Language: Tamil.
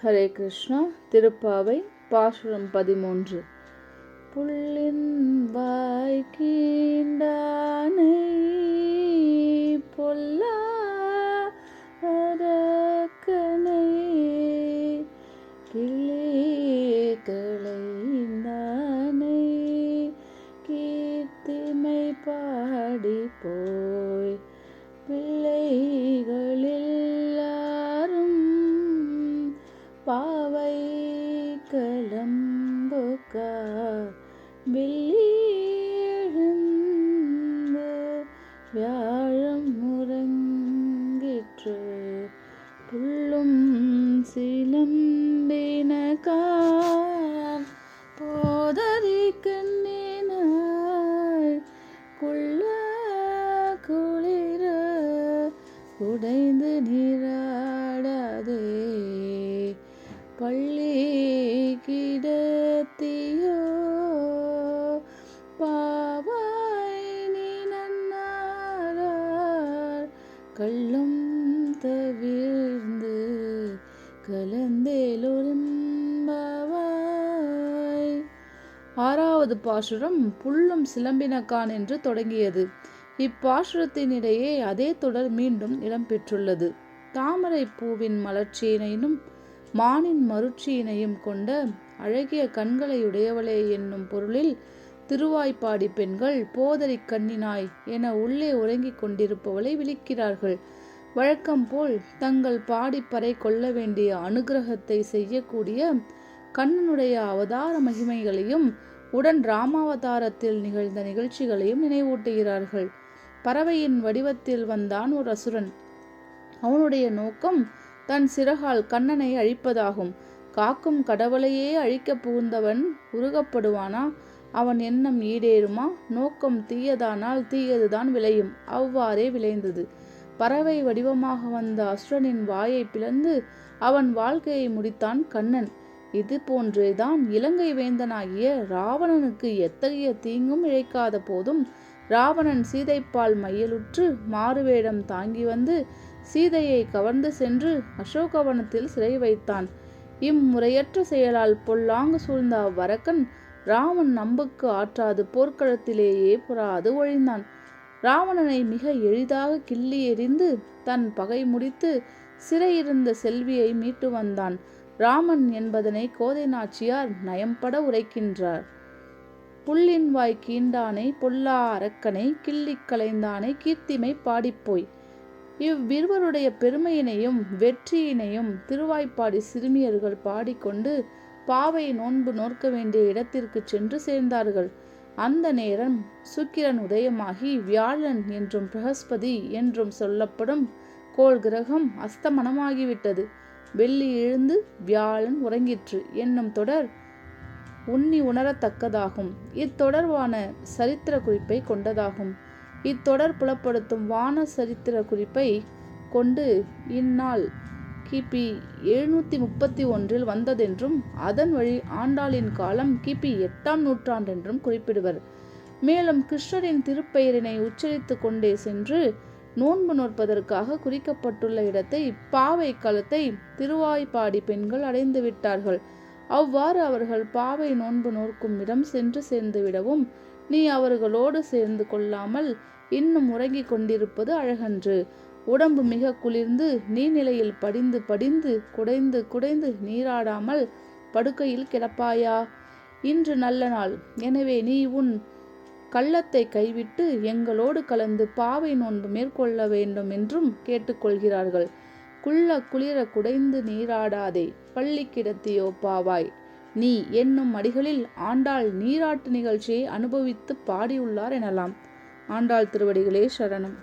ஹரே கிருஷ்ணா. திருப்பாவை பாசுரம் 13. புள்ளின் வாய் கீண்டானை பொல்லா அரக்கனை கிள்ளி களைந்தானை கீர்த்திமை பாடி போய் பிள்ளைகளெல்லாரும் பாவை கலம்புக்கா வெள்ளியெழுந்து வியாழம் முறங்கிற்று புள்ளும் சிலம்பினகான் போதரி கண்ணினாய் குள்ள குளிர உடைந்து நீராடாதே பள்ளி கிடத்தியோ பாவாய் நீ நன்னாரார் கள்ளம் தவிர்ந்து கலந்தேலொரும்பாவாய். 6வது பாசுரம் புள்ளும் சிலம்பினகான் என்று தொடங்கியது. இப்பாசுரத்தினிடையே அதே தொடர் மீண்டும் இடம்பெற்றுள்ளது. தாமரை பூவின் மலர்ச்சியினையும் மானின் மருட்சியினையும் கொண்ட அழகிய கண்களையுடையவளே என்னும் பொருளில் திருவாய்ப்பாடி பெண்கள் போதரி கண்ணினாய் என உள்ளே உறங்கிக் கொண்டிருப்பவளை விழிக்கிறார்கள். வழக்கம் போல் தங்கள் பாடிப்பறை கொள்ள வேண்டிய அனுகிரகத்தை செய்யக்கூடிய கண்ணனுடைய அவதார மகிமைகளையும் உடன் ராமாவதாரத்தில் நிகழ்ந்த நிகழ்ச்சிகளையும் நினைவூட்டுகிறார்கள். பறவையின் வடிவத்தில் வந்தான் ஒரு அசுரன். அவனுடைய நோக்கம் தன் சிறகால் கண்ணனை அழிப்பதாகும். காக்கும் கடவுளையே அழிக்கப் புகுந்தவன் உருகப்படுவானா? அவன் எண்ணம் ஈடேறுமா? நோக்கம் தீயதானால் தீயதுதான் விளையும். அவ்வாறே விளைந்தது. பறவை வடிவமாக வந்த அசுரனின் வாயை பிளந்து அவன் வாழ்க்கையை முடித்தான் கண்ணன். இது போன்றேதான் இலங்கை வேந்தனாகிய ராவணனுக்கு எத்தகைய தீங்கும் இழைக்காத போதும் ராவணன் சீதைப்பால் மையலுற்று மாறுவேடம் தாங்கி வந்து சீதையை கவர்ந்து சென்று அசோகவனத்தில் சிறை வைத்தான். இம்முறையற்ற செயலால் பொல்லாங்கு சூழ்ந்த அவ்வரக்கன் ராமன் நம்புக்கு ஆற்றாது போர்க்களத்திலேயே புறாது ஒழிந்தான். ராவணனை மிக எளிதாக கிள்ளி எறிந்து தன் பகை முடித்து சிறையிருந்த செல்வியை மீட்டு வந்தான். ராமன் என்பதனை கோதை நாச்சியார் நயம்பட உரைக்கின்றார். புள்ளின் வாய் கீண்டானை பொல்லா அரக்கனை கிள்ளி களைந்தானை கீர்த்திமை பாடிப்போய். இவ்விருவருடைய பெருமையினையும் வெற்றியினையும் திருவாய்ப்பாடி சிறுமியர்கள் பாடிக்கொண்டு பாவை நோன்பு நோற்க வேண்டிய இடத்திற்கு சென்று சேர்ந்தார்கள். அந்த நேரம் சுக்கிரன் உதயமாகி வியாழன் என்றும் பிரகஸ்பதி என்றும் சொல்லப்படும் கோள் கிரகம் அஸ்தமனமாகிவிட்டது. வெள்ளி எழுந்து வியாழன் உறங்கிற்று என்னும் தொடர் உணரத்தக்கதாகும். இத்தொடர்பான சரித்திர குறிப்பை கொண்டதாகும். இத்தொடர் புலப்படுத்தும் வான சரித்திர குறிப்பை கொண்டு இந்நாள் கிபி 731 வந்ததென்றும் அதன் வழி ஆண்டாளின் காலம் கிபி 8ஆம் நூற்றாண்டென்றும் குறிப்பிடுவர். மேலும் கிருஷ்ணரின் திருப்பெயரினை உச்சரித்து கொண்டே சென்று நோன்பு நோற்பதற்காக குறிக்கப்பட்டுள்ள இடத்தை பாவை களத்தை திருவாய்ப்பாடி பெண்கள் அடைந்து விட்டார்கள். அவ்வாறு அவர்கள் பாவை நோன்பு நோக்கும் இடம் சென்று சேர்ந்து விடவும் நீ அவர்களோடு சேர்ந்து கொள்ளாமல் இன்னும் உறங்கிக் கொண்டிருப்பது அழகன்று. உடம்பு மிக குளிர்ந்து நீர்நிலையில் படிந்து படிந்து குடைந்து குடைந்து நீராடாமல் படுக்கையில் கிடப்பாயா? இன்று நல்ல நாள். எனவே நீ உன் கள்ளத்தை கைவிட்டு எங்களோடு கலந்து பாவை நோன்பு மேற்கொள்ள வேண்டும் என்றும் கேட்டுக்கொள்கிறார்கள். குள்ள குளிர குடைந்து நீராடாதே பள்ளி கிடத்தியோ பாவாய் நீ என்னும் அடிகளில் ஆண்டாள் நீராட்டு நிகழ்ச்சியை அனுபவித்து பாடியுள்ளார் எனலாம். ஆண்டாள் திருவடிகளே சரணம்.